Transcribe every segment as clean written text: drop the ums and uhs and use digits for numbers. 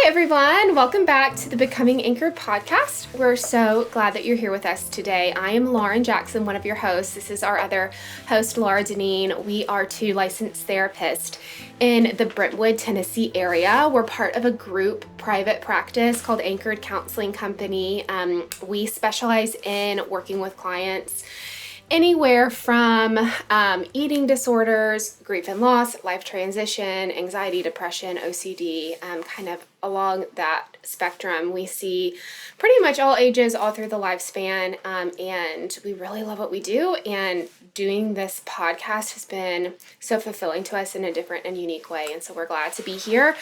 everyone. Welcome back to the Becoming Anchored podcast. We're so glad that you're here with us today. I am Lauren Jackson, one of your hosts. This is our other host, Laura Deneen. We are two licensed therapists in the Brentwood, Tennessee area. We're part of a group private practice called Anchored Counseling Company. We specialize in working with clients anywhere from eating disorders, grief and loss, life transition, anxiety, depression, OCD, kind of along that spectrum. We see pretty much all ages, all through the lifespan, and we really love what we do. And doing this podcast has been so fulfilling to us in a different and unique way. And so we're glad to be here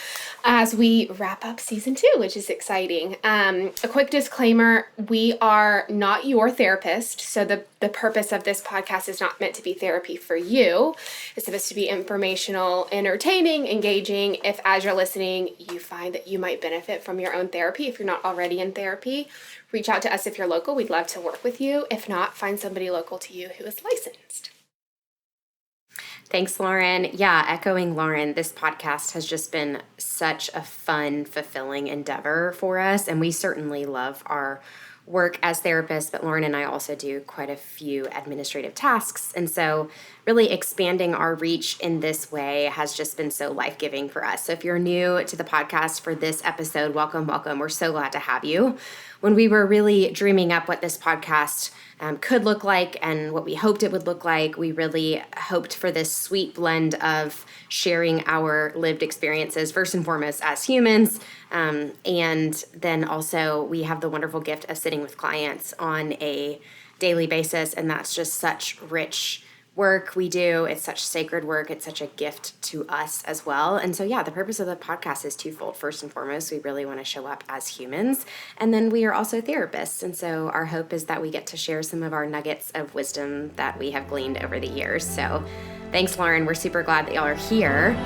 as we wrap up season 2, which is exciting. A quick disclaimer, we are not your therapist. So the purpose of this podcast is not meant to be therapy for you. It's supposed to be informational, entertaining, engaging. If as you're listening, you find that you might benefit from your own therapy, if you're not already in therapy, reach out to us if you're local. We'd love to work with you. If not, find somebody local to you who is licensed. Thanks, Lauren. Yeah, echoing Lauren, this podcast has just been such a fun, fulfilling endeavor for us, and we certainly love our work as therapists, but Lauren and I also do quite a few administrative tasks, and so really expanding our reach in this way has just been so life-giving for us. So if you're new to the podcast for this episode, welcome. We're so glad to have you. When we were really dreaming up what this podcast could look like and what we hoped it would look like, we really hoped for this sweet blend of sharing our lived experiences, first and foremost as humans, and then also we have the wonderful gift of sitting with clients on a daily basis, and that's just such rich work we do. It's such sacred work. It's such a gift to us as well. And so, yeah, the purpose of the podcast is twofold. First and foremost, we really want to show up as humans. And then we are also therapists. And so our hope is that we get to share some of our nuggets of wisdom that we have gleaned over the years. So thanks, Lauren. We're super glad that y'all are here.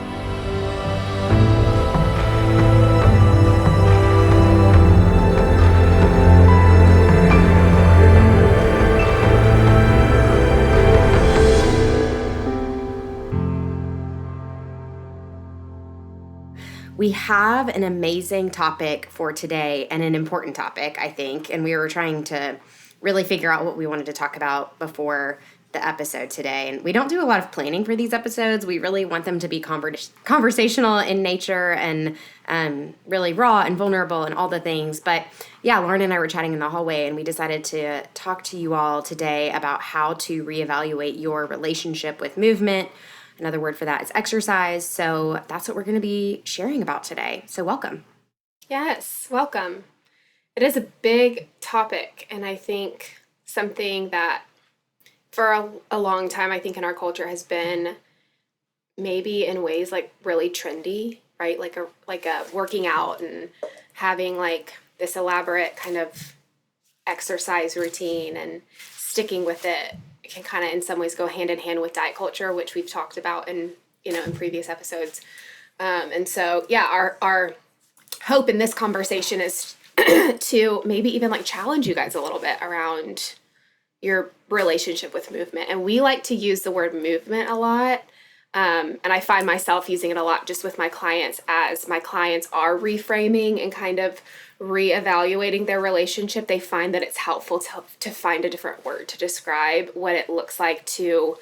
We have an amazing topic for today and an important topic, I think, and we were trying to really figure out what we wanted to talk about before the episode today. And we don't do a lot of planning for these episodes. We really want them to be conversational in nature and really raw and vulnerable and all the things. But yeah, Lauren and I were chatting in the hallway, and we decided to talk to you all today about how to reevaluate your relationship with movement. Another word for that is exercise. So that's what we're going to be sharing about today. So welcome. Yes, welcome. It is a big topic, and I think something that for a long time, I think in our culture has been maybe in ways like really trendy, right? Like a working out and having like this elaborate kind of exercise routine and sticking with it. Can kind of in some ways go hand in hand with diet culture, which we've talked about in previous episodes. And so, yeah, our hope in this conversation is to maybe even like challenge you guys a little bit around your relationship with movement. And we like to use the word movement a lot. And I find myself using it a lot just with my clients as my clients are reframing and kind of reevaluating their relationship. They find that it's helpful to find a different word to describe what it looks like to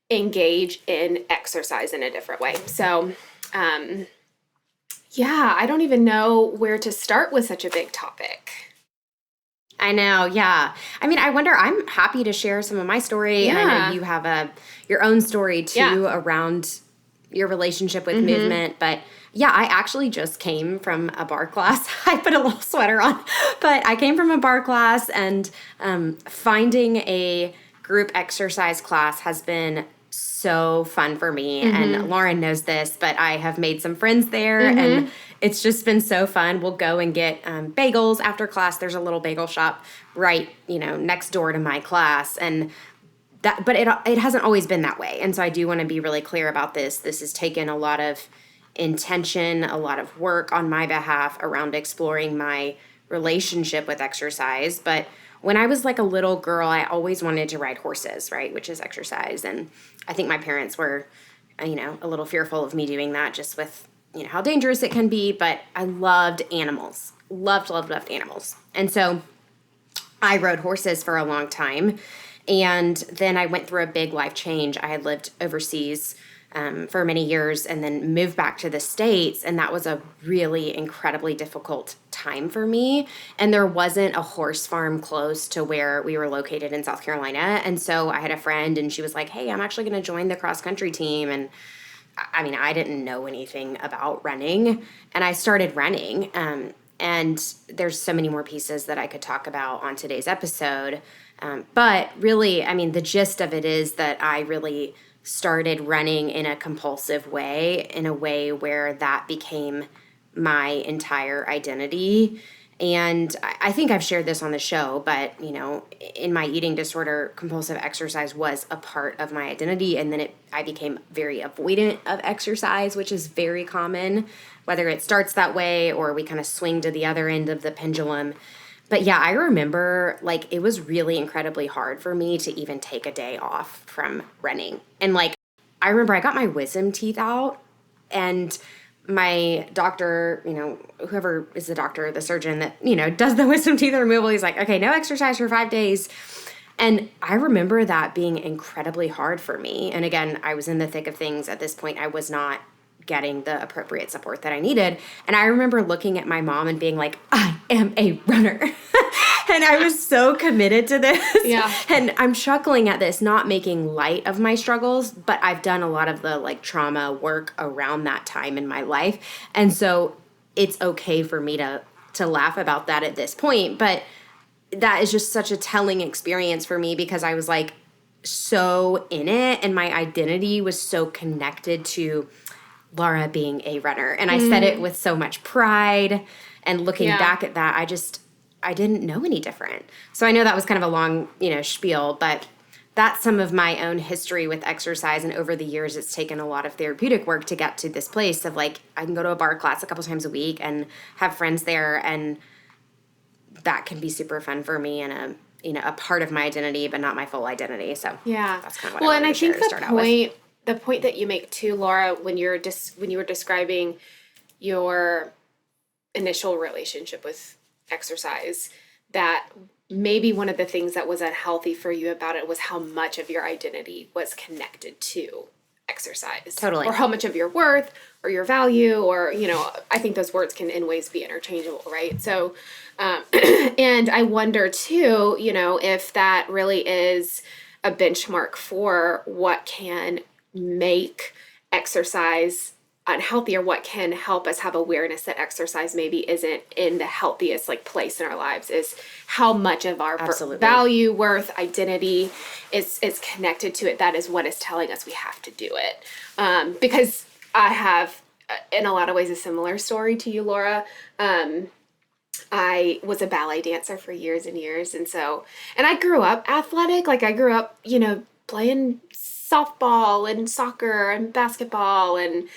engage in exercise in a different way. So, yeah, I don't even know where to start with such a big topic. I know, yeah. I mean, I wonder, I'm happy to share some of my story, and I know you have your own story too around your relationship with movement, but yeah, I actually just came from a bar class. I put a little sweater on, but I came from a bar class, and finding a group exercise class has been so fun for me. And Lauren knows this, but I have made some friends there, and it's just been so fun. We'll go and get bagels after class. There's a little bagel shop right, next door to my class, and but it hasn't always been that way. And so I do want to be really clear about this. This has taken a lot of intention, a lot of work on my behalf around exploring my relationship with exercise. But when I was like a little girl, I always wanted to ride horses, right, which is exercise. And I think my parents were, a little fearful of me doing that just with how dangerous it can be, but I loved animals. Loved animals. And so I rode horses for a long time. And then I went through a big life change. I had lived overseas for many years and then moved back to the States. And that was a really incredibly difficult time for me. And there wasn't a horse farm close to where we were located in South Carolina. And so I had a friend and she was like, hey, I'm actually going to join the cross country team. And I mean, I didn't know anything about running. And I started running. And there's so many more pieces that I could talk about on today's episode. But really, I mean, the gist of it is that I really started running in a compulsive way, in a way where that became my entire identity. And I think I've shared this on the show, but, in my eating disorder, compulsive exercise was a part of my identity. And then I became very avoidant of exercise, which is very common, whether it starts that way or we kind of swing to the other end of the pendulum. But yeah, I remember it was really incredibly hard for me to even take a day off from running. And I remember I got my wisdom teeth out and my doctor, whoever is the doctor, the surgeon that, does the wisdom teeth removal, he's like, okay, no exercise for 5 days. And I remember that being incredibly hard for me. And again, I was in the thick of things at this point. I was not getting the appropriate support that I needed. And I remember looking at my mom and being like, I am a runner. And I was so committed to this. Yeah. And I'm chuckling at this, not making light of my struggles, but I've done a lot of the trauma work around that time in my life. And so it's okay for me to laugh about that at this point. But that is just such a telling experience for me because I was so in it and my identity was so connected to Laura being a runner. And I said it with so much pride. And looking back at that, I didn't know any different. So I know that was kind of a long, spiel, but that's some of my own history with exercise. And over the years, it's taken a lot of therapeutic work to get to this place of I can go to a bar class a couple times a week and have friends there. And that can be super fun for me and a part of my identity, but not my full identity. So yeah, that's kind of what I wanted to share to start out with. The point that you make too, Laura, when you were describing your initial relationship with exercise, that maybe one of the things that was unhealthy for you about it was how much of your identity was connected to exercise. Totally. Or how much of your worth or your value or, I think those words can in ways be interchangeable, right? So, and I wonder too, if that really is a benchmark for what can make exercise unhealthy or what can help us have awareness that exercise maybe isn't in the healthiest place in our lives is how much of our value, worth, identity is connected to it. That is what is telling us we have to do it. Because I have, in a lot of ways, a similar story to you, Laura. I was a ballet dancer for years and years. And I grew up athletic. I grew up, playing softball and soccer and basketball and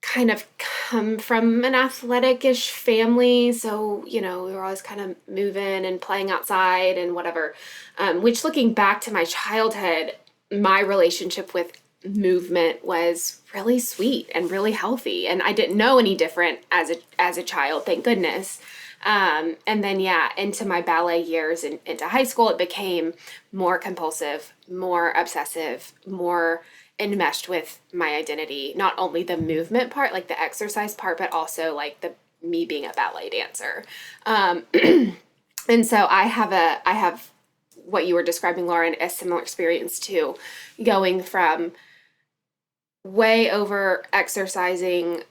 kind of come from an athletic-ish family. So, we were always kind of moving and playing outside and whatever, which looking back to my childhood, my relationship with movement was really sweet and really healthy. And I didn't know any different as a child, thank goodness. And then, into my ballet years and into high school, it became more compulsive, more obsessive, more enmeshed with my identity, not only the movement part, the exercise part, but also me being a ballet dancer. And so I have what you were describing, Lauren, a similar experience too, going from way over exercising,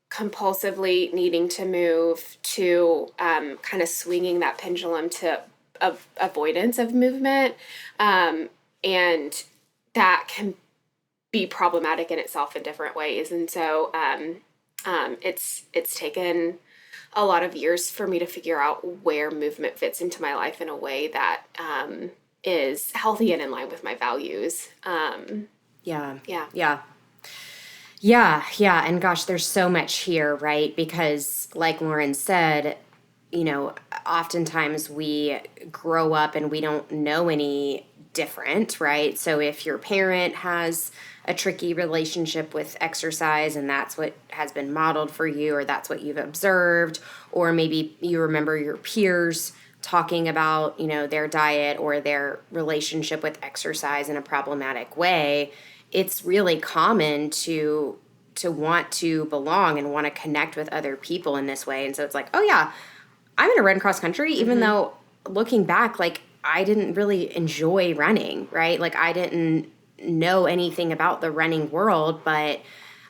compulsively needing to move to kind of swinging that pendulum to avoidance of movement. And that can be problematic in itself in different ways. And so it's taken a lot of years for me to figure out where movement fits into my life in a way that is healthy and in line with my values. Yeah. And gosh, there's so much here, right? Because like Lauren said, oftentimes we grow up and we don't know any different, right? So if your parent has a tricky relationship with exercise and that's what has been modeled for you, or that's what you've observed, or maybe you remember your peers talking about, their diet or their relationship with exercise in a problematic way, it's really common to want to belong and want to connect with other people in this way. And so it's like, oh yeah, I'm going to run cross country, even though looking back, like I didn't really enjoy running, right? Like I didn't know anything about the running world, but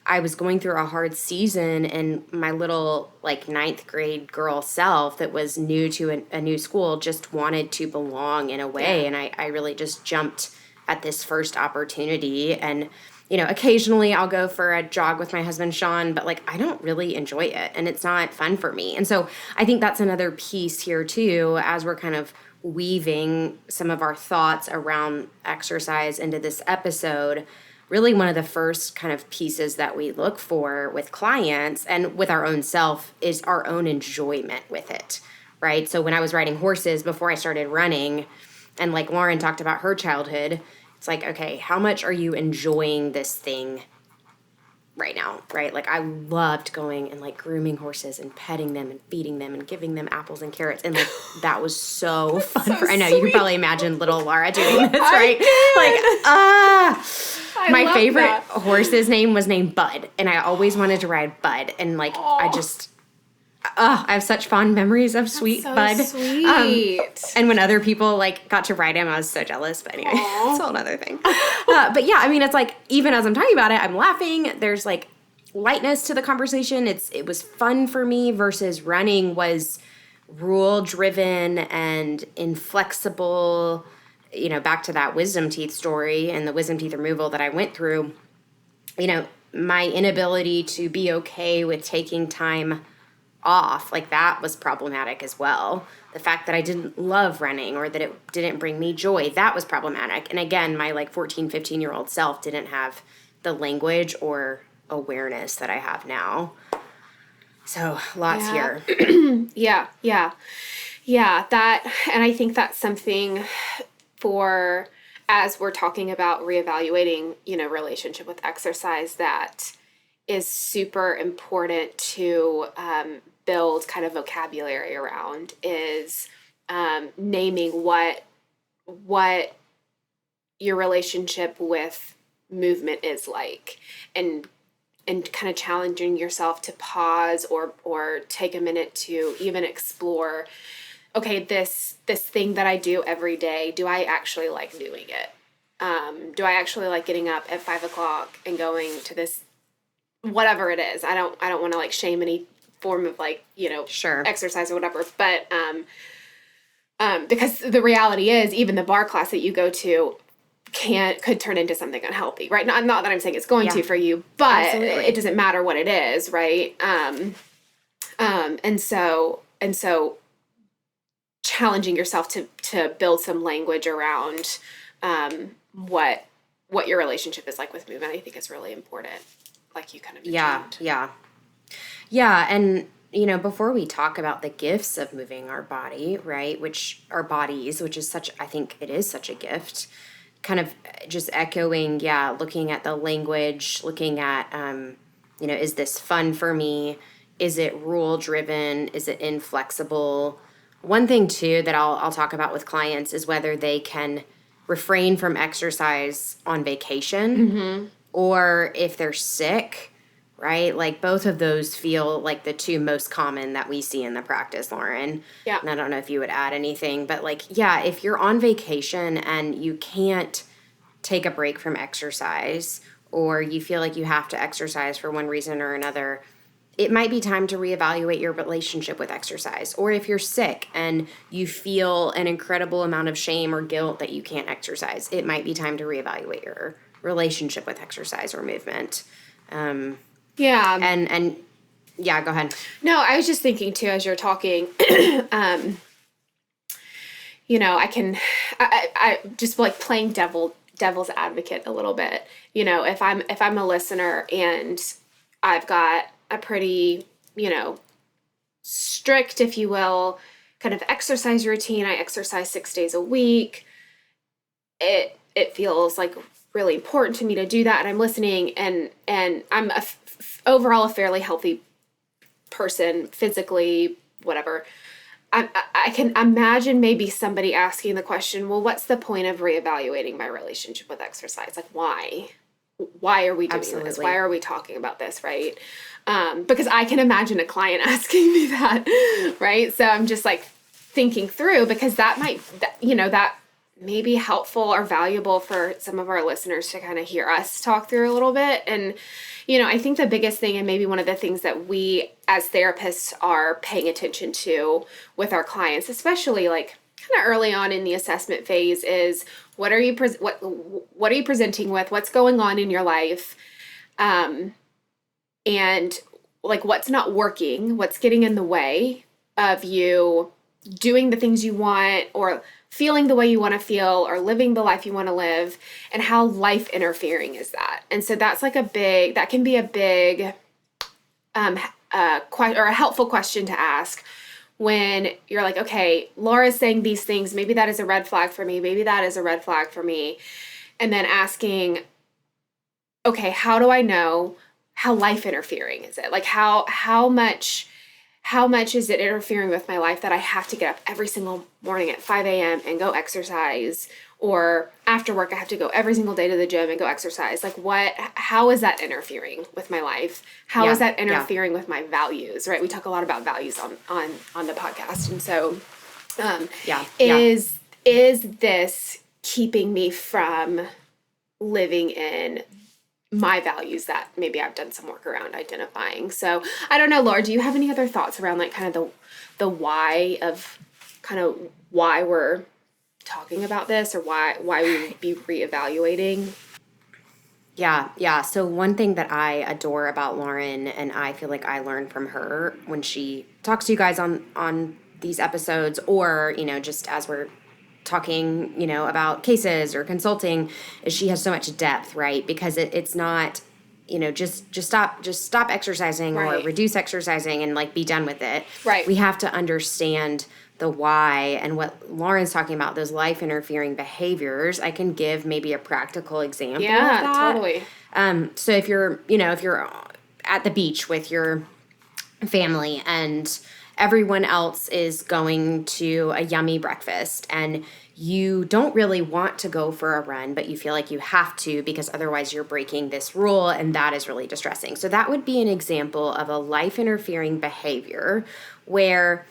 I was going through a hard season, and my little like ninth grade girl self that was new to a new school just wanted to belong in a way. Yeah. And I really just jumped at this first opportunity. And, occasionally I'll go for a jog with my husband, Sean, but like I don't really enjoy it and it's not fun for me. And so I think that's another piece here too, as we're kind of weaving some of our thoughts around exercise into this episode. Really one of the first kind of pieces that we look for with clients and with our own self is our own enjoyment with it, right? So when I was riding horses before I started running, and like Lauren talked about her childhood, it's like, okay, how much are you enjoying this thing right now, right? Like I loved going and like grooming horses and petting them and feeding them and giving them apples and carrots. And like, that was so fun. So I know sweet. You can probably imagine little Laura doing this, right? I my favorite that. horse's name was named Bud. And I always wanted to ride Bud. And like, I have such fond memories of sweet Bud. Sweet. And when other people like got to ride him, I was so jealous. But anyway, it's a whole other thing. But yeah, I mean, it's like, even as I'm talking about it, I'm laughing. There's like lightness to the conversation. It was fun for me versus running was rule driven and inflexible. Back to that wisdom teeth story and the wisdom teeth removal that I went through, my inability to be okay with taking time off, like that was problematic as well. The fact that I didn't love running or that it didn't bring me joy, that was problematic. And again, my like 14, 15-year-old self didn't have the language or awareness that I have now. So lots here. Yeah. That, and I think that's something for, as we're talking about reevaluating, relationship with exercise, that is super important to build kind of vocabulary around, is naming what your relationship with movement is like, and kind of challenging yourself to pause or take a minute to even explore, okay, this thing that I do every day, do I actually like doing it? Do I actually like getting up at 5:00 and going to this, whatever it is? I don't want to like shame any form of like, sure, exercise or whatever, but because the reality is, even the bar class that you go to could turn into something unhealthy, right? Not that I'm saying it's going to for you, but Absolutely. It doesn't matter what it is, right? And so challenging yourself to build some language around what your relationship is like with movement, I think is really important. Like you kind of mentioned. Yeah. And, before we talk about the gifts of moving our body, right, our bodies, which is I think it is such a gift, kind of just echoing, looking at the language, looking at, is this fun for me? Is it rule driven? Is it inflexible? One thing too that I'll talk about with clients is whether they can refrain from exercise on vacation or if they're sick, right? Like both of those feel like the two most common that we see in the practice, Lauren. Yeah. And I don't know if you would add anything, but like, if you're on vacation and you can't take a break from exercise, or you feel like you have to exercise for one reason or another, it might be time to reevaluate your relationship with exercise. Or if you're sick and you feel an incredible amount of shame or guilt that you can't exercise, it might be time to reevaluate your relationship with exercise or movement. And go ahead. No, I was just thinking too, as you're talking, I just like playing devil's advocate a little bit. If I'm a listener and I've got a pretty, strict, if you will, kind of exercise routine. I exercise 6 days a week. It feels like really important to me to do that, and I'm listening, and I'm overall a fairly healthy person, physically, whatever. I can imagine maybe somebody asking the question, well, what's the point of reevaluating my relationship with exercise? Like, why? Why are we doing this? Why are we talking about this, right? Because I can imagine a client asking me that, right? So I'm just like thinking through, because that might, that may be helpful or valuable for some of our listeners to kind of hear us talk through a little bit. And, I think the biggest thing, and maybe one of the things that we as therapists are paying attention to with our clients, especially like kind of early on in the assessment phase, is what are you what are you presenting with? What's going on in your life? And like, what's not working? What's getting in the way of you doing the things you want, or feeling the way you want to feel, or living the life you want to live, and how life interfering is that? And so that's like that can be a big, or a helpful question to ask when you're like, okay, Laura's saying these things, maybe that is a red flag for me, maybe that is a red flag for me. And then asking, okay, how do I know how life interfering is it? Like how much is it interfering with my life that I have to get up every single morning at 5 a.m. and go exercise, or after work I have to go every single day to the gym and go exercise? Like how is that interfering with my life? How is that interfering with my values, right? We talk a lot about values on the podcast. And so is this keeping me from living in my values that maybe I've done some work around identifying? So I don't know, Laura, do you have any other thoughts around like kind of the why of kind of why we're talking about this, or why we would be reevaluating? Yeah. So one thing that I adore about Lauren, and I feel like I learned from her when she talks to you guys on these episodes, or, just as we're talking, about cases or consulting, is she has so much depth, right? Because it's not, just stop exercising, right, or reduce exercising and like be done with it. Right. We have to understand the why, and what Lauren's talking about, those life interfering behaviors. I can give maybe a practical example of that. Totally. So if you're at the beach with your family and everyone else is going to a yummy breakfast, and you don't really want to go for a run, but you feel like you have to because otherwise you're breaking this rule, and that is really distressing. So that would be an example of a life interfering behavior where,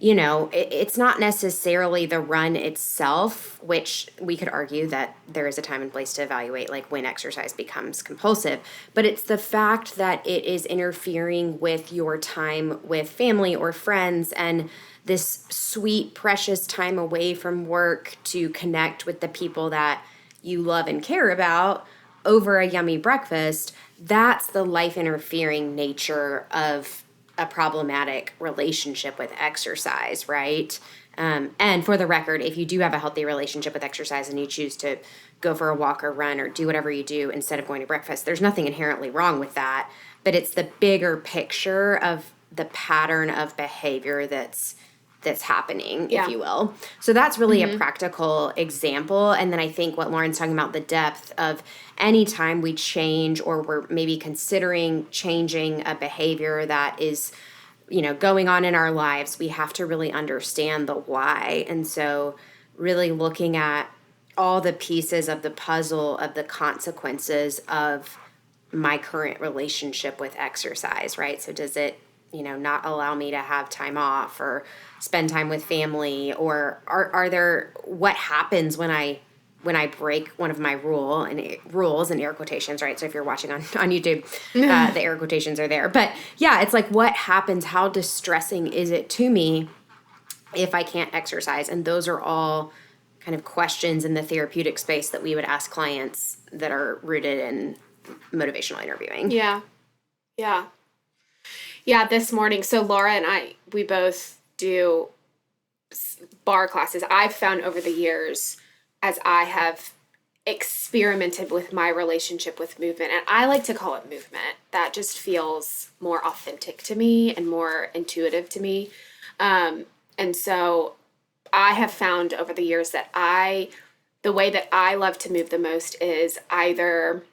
it's not necessarily the run itself, which we could argue that there is a time and place to evaluate, like when exercise becomes compulsive, but it's the fact that it is interfering with your time with family or friends, and this sweet, precious time away from work to connect with the people that you love and care about over a yummy breakfast. That's the life interfering nature of a problematic relationship with exercise, right? And for the record, if you do have a healthy relationship with exercise and you choose to go for a walk or run or do whatever you do instead of going to breakfast, there's nothing inherently wrong with that. But it's the bigger picture of the pattern of behavior that's happening, if you will. So that's really a practical example. And then I think what Lauren's talking about, the depth of any time we change, or we're maybe considering changing a behavior that is, going on in our lives, we have to really understand the why. And so really looking at all the pieces of the puzzle of the consequences of my current relationship with exercise, right? So does it, not allow me to have time off or spend time with family, or are there, what happens when I break one of my rules in air quotations, right? So if you're watching on YouTube, the air quotations are there. But yeah, it's like, what happens? How distressing is it to me if I can't exercise? And those are all kind of questions in the therapeutic space that we would ask clients that are rooted in motivational interviewing. Yeah. This morning, so Laura and I, we both do bar classes. I've found over the years, as I have experimented with my relationship with movement, and I like to call it movement, that just feels more authentic to me and more intuitive to me. And so I have found over the years that I the way that I love to move the most is either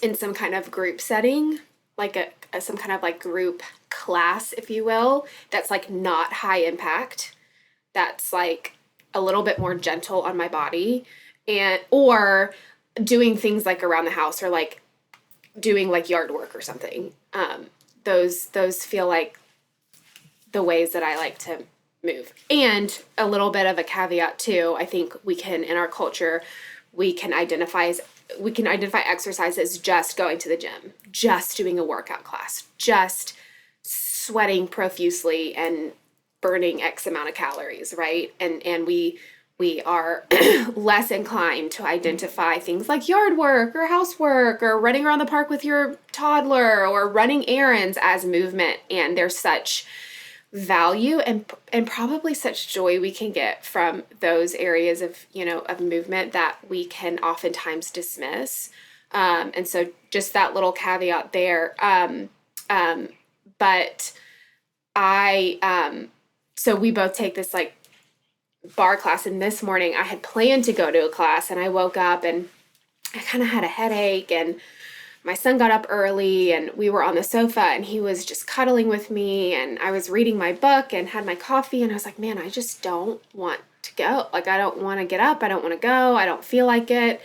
in some kind of group setting, like some kind of like group class, if you will, that's like not high impact, that's like a little bit more gentle on my body, and or doing things like around the house, or like doing like yard work or something. Those feel like the ways that I like to move. And a little bit of a caveat too, I think we can, in our culture, we can identify exercise as just going to the gym, just doing a workout class, just sweating profusely and burning X amount of calories, right? And we are less inclined to identify things like yard work or housework or running around the park with your toddler or running errands as movement. And there's such value and probably such joy we can get from those areas of, of movement that we can oftentimes dismiss. And so just that little caveat there. But so we both take this like bar class, and this morning I had planned to go to a class, and I woke up and I kind of had a headache, and my son got up early, and we were on the sofa, and he was just cuddling with me, and I was reading my book and had my coffee, and I was like, man, I just don't want to go. Like, I don't want to get up. I don't want to go. I don't feel like it.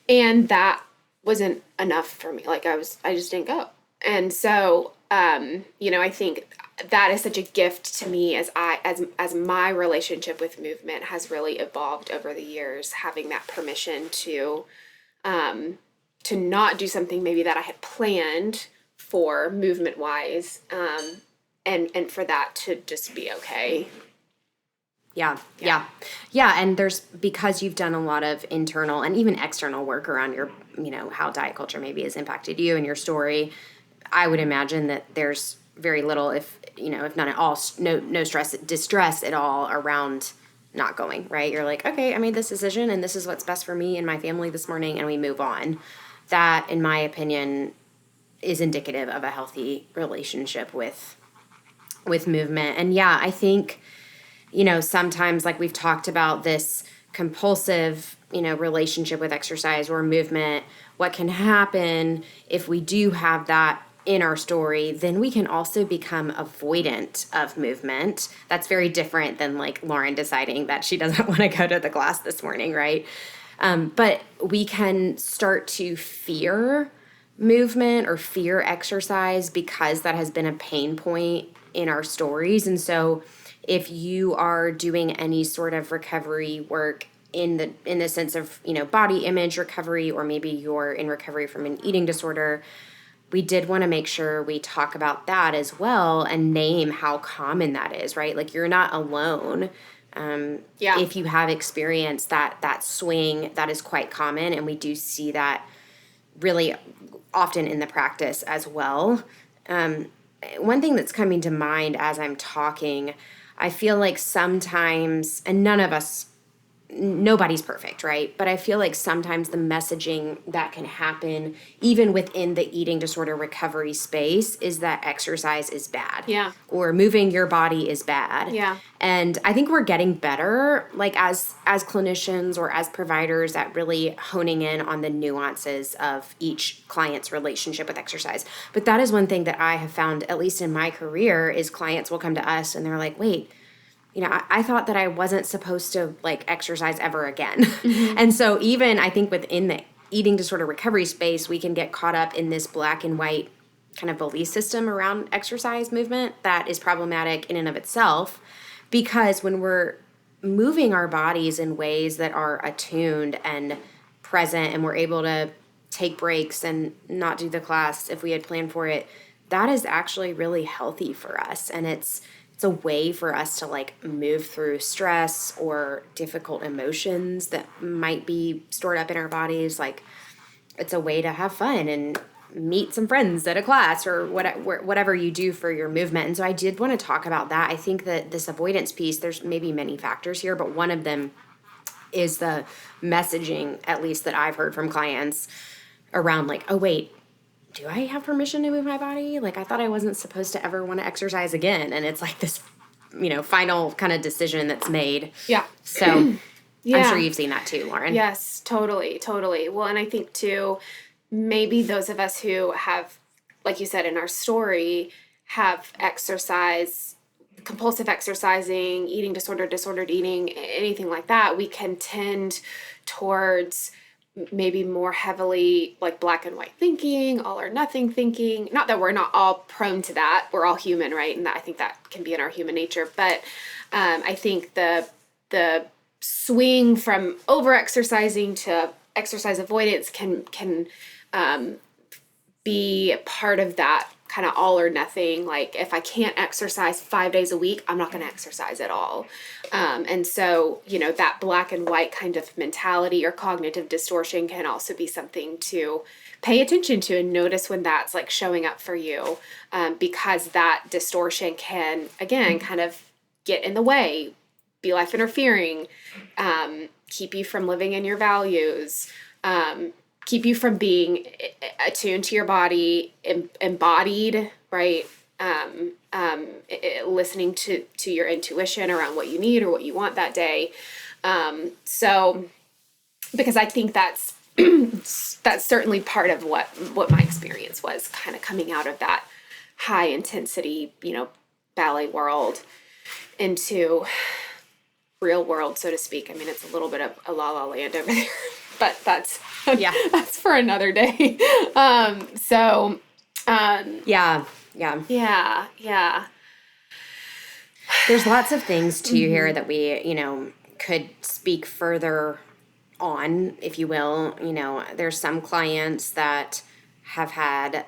And that wasn't enough for me. Like, I just didn't go. And so, I think that is such a gift to me as my relationship with movement has really evolved over the years, having that permission to not do something maybe that I had planned for movement wise, and for that to just be okay. Yeah. And because you've done a lot of internal and even external work around your, how diet culture maybe has impacted you and your story, I would imagine that there's very little, if none at all, no distress at all around not going, right? You're like, okay, I made this decision and this is what's best for me and my family this morning, and we move on. That, in my opinion, is indicative of a healthy relationship with movement. And yeah, I think, sometimes, like we've talked about, this compulsive, relationship with exercise or movement, what can happen if we do have that in our story, then we can also become avoidant of movement. That's very different than like Lauren deciding that she doesn't want to go to the class this morning, right? But we can start to fear movement or fear exercise because that has been a pain point in our stories. And so if you are doing any sort of recovery work in the sense of, body image recovery, or maybe you're in recovery from an eating disorder, we did want to make sure we talk about that as well and name how common that is, right? Like, you're not alone. If you have experienced that swing, that is quite common, and we do see that really often in the practice as well. One thing that's coming to mind as I'm talking, I feel like sometimes, and nobody's perfect, right? But I feel like sometimes the messaging that can happen even within the eating disorder recovery space is that exercise is bad. Yeah. Or moving your body is bad. Yeah. And I think we're getting better, like as clinicians or as providers, at really honing in on the nuances of each client's relationship with exercise. But that is one thing that I have found, at least in my career, is clients will come to us and they're like, wait, I thought that I wasn't supposed to like exercise ever again. Mm-hmm. And so even I think within the eating disorder recovery space, we can get caught up in this black and white kind of belief system around exercise movement that is problematic in and of itself, because when we're moving our bodies in ways that are attuned and present, and we're able to take breaks and not do the class if we had planned for it, that is actually really healthy for us. And it's a way for us to like move through stress or difficult emotions that might be stored up in our bodies. Like, it's a way to have fun and meet some friends at a class or whatever you do for your movement. And so I did want to talk about that. I think that this avoidance piece, there's maybe many factors here, but one of them is the messaging, at least that I've heard from clients, around like, oh wait, do I have permission to move my body? Like, I thought I wasn't supposed to ever want to exercise again. And it's like this, final kind of decision that's made. Yeah. So I'm sure Yeah. you've seen that too, Lauren. Yes, totally, totally. Well, and I think too, maybe those of us who have, like you said in our story, have exercise, compulsive exercising, eating disorder, disordered eating, anything like that, we can tend towards maybe more heavily like black and white thinking, all or nothing thinking. Not that we're not all prone to that. We're all human, right? And that, I think that can be in our human nature. But I think the swing from over exercising to exercise avoidance can be part of that kind of all or nothing. Like if I can't exercise 5 days a week, I'm not going to exercise at all. And so, that black and white kind of mentality or cognitive distortion can also be something to pay attention to and notice when that's like showing up for you, because that distortion can, again, kind of get in the way, be life interfering, keep you from living in your values, keep you from being attuned to your body, embodied, right? Listening to your intuition around what you need or what you want that day. So, because I think that's that's certainly part of what my experience was, kind of coming out of that high intensity, ballet world into real world, so to speak. I mean, it's a little bit of a la la land over there, but that's that's for another day. Yeah. Yeah. There's lots of things too here that we, could speak further on, if you will. There's some clients that have had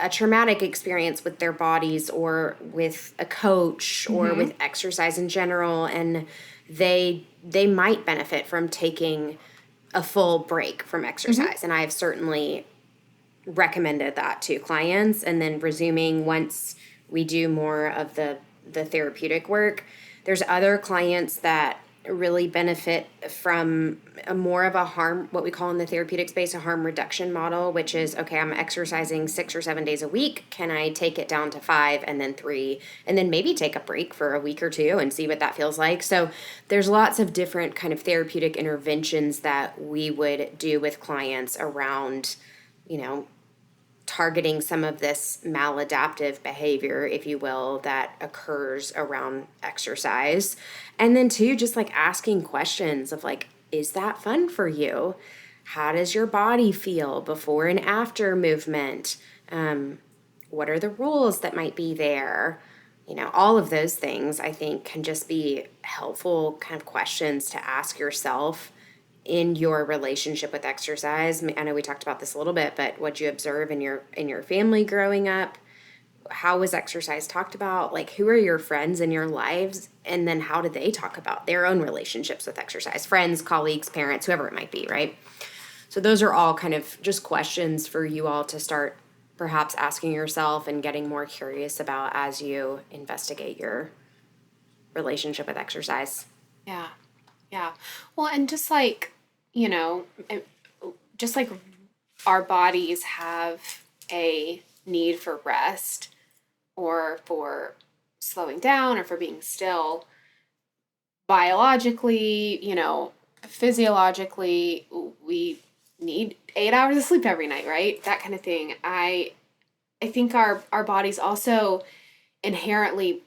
a traumatic experience with their bodies or with a coach or with exercise in general, and they might benefit from taking a full break from exercise. And I've certainly recommended that to clients, and then resuming once we do more of the therapeutic work. There's other clients that really benefit from more of a harm, what we call in the therapeutic space, a harm reduction model, which is, okay, I'm exercising 6 or 7 days a week. Can I take it down to 5 and then 3, and then maybe take a break for a week or 2 and see what that feels like? So there's lots of different kind of therapeutic interventions that we would do with clients around, targeting some of this maladaptive behavior, if you will, that occurs around exercise. And then too, just like asking questions of like, is that fun for you? How does your body feel before and after movement? What are the rules that might be there? All of those things I think can just be helpful kind of questions to ask yourself in your relationship with exercise. I know we talked about this a little bit, but what you observe in your family growing up, how was exercise talked about? Like, who are your friends in your lives? And then how do they talk about their own relationships with exercise? Friends, colleagues, parents, whoever it might be, right? So those are all kind of just questions for you all to start perhaps asking yourself and getting more curious about as you investigate your relationship with exercise. Yeah. Yeah. Well, and just like, just like our bodies have a need for rest or for slowing down or for being still, biologically, physiologically, we need 8 hours of sleep every night, right? That kind of thing. I think our bodies also inherently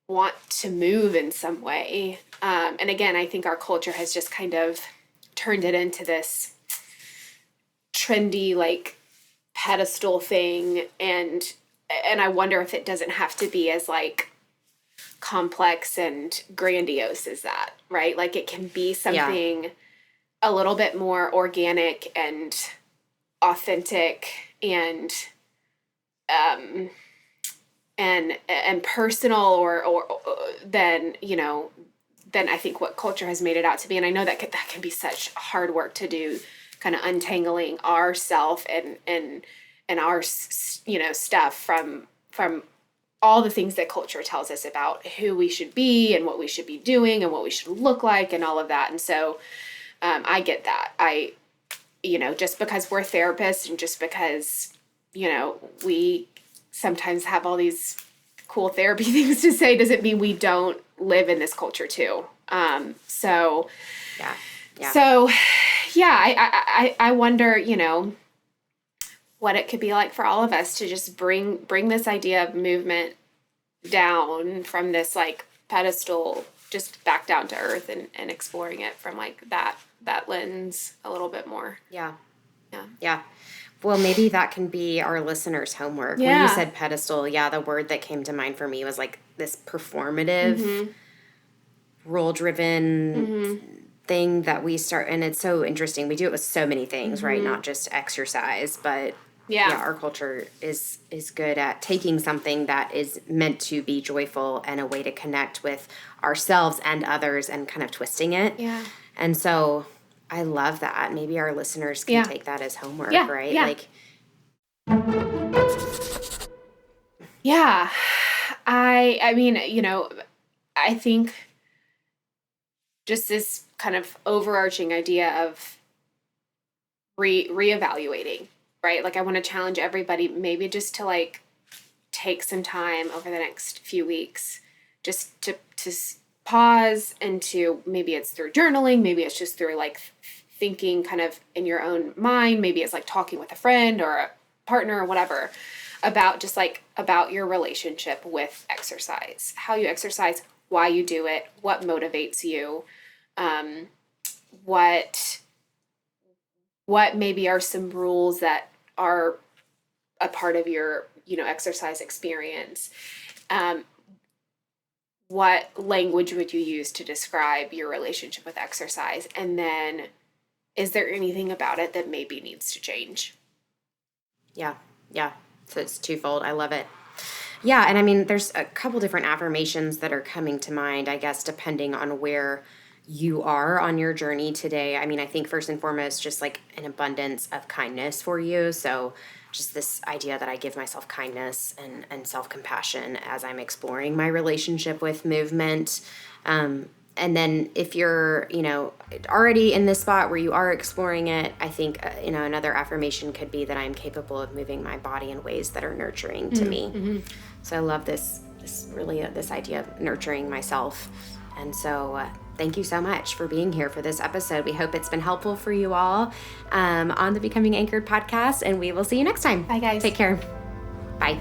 want to move in some way. And again, I think our culture has just kind of turned it into this trendy, like, pedestal thing. And I wonder if it doesn't have to be as, like, complex and grandiose as that, right? Like, it can be something a little bit more organic and authentic and personal or than I think what culture has made it out to be. And I know that can be such hard work to do, kind of untangling ourself and our stuff from all the things that culture tells us about who we should be and what we should be doing and what we should look like and all of that. And so I get that. Just because we're therapists and just because we sometimes have all these cool therapy things to say doesn't mean we don't live in this culture too. So, Yeah. Yeah. so yeah, I wonder, you know, what it could be like for all of us to just bring this idea of movement down from this like pedestal just back down to earth and exploring it from like that lens a little bit more. Yeah. Yeah. Yeah. Well, maybe that can be our listeners' homework. When Yeah. you said pedestal, the word that came to mind for me was like this performative, role-driven thing that we start. And it's so interesting. We do it with so many things, right? Not just exercise, but our culture is good at taking something that is meant to be joyful and a way to connect with ourselves and others and kind of twisting it. Yeah. And so I love that. Maybe our listeners can take that as homework, right? Yeah. Like, yeah. I mean, you know, I think just this kind of overarching idea of reevaluating, right? Like I want to challenge everybody maybe just to like take some time over the next few weeks just to pause and to, maybe it's through journaling, maybe it's just through like thinking kind of in your own mind, maybe it's like talking with a friend or a partner or whatever about just like about your relationship with exercise, how you exercise, why you do it, what motivates you, what maybe are some rules that are a part of your, you know, exercise experience. What language would you use to describe your relationship with exercise? And then is there anything about it that maybe needs to change? Yeah. So it's twofold. I love it. Yeah. And I mean, there's a couple different affirmations that are coming to mind, I guess, depending on where you are on your journey today. I mean, I think first and foremost, just like an abundance of kindness for you. So just this idea that I give myself kindness and self-compassion as I'm exploring my relationship with movement. And then if you're, you know, already in this spot where you are exploring it, I think, you know, another affirmation could be that I'm capable of moving my body in ways that are nurturing to me. So I love this idea of nurturing myself. And so thank you so much for being here for this episode. We hope it's been helpful for you all on the Becoming Anchored podcast, and we will see you next time. Bye, guys. Take care. Bye.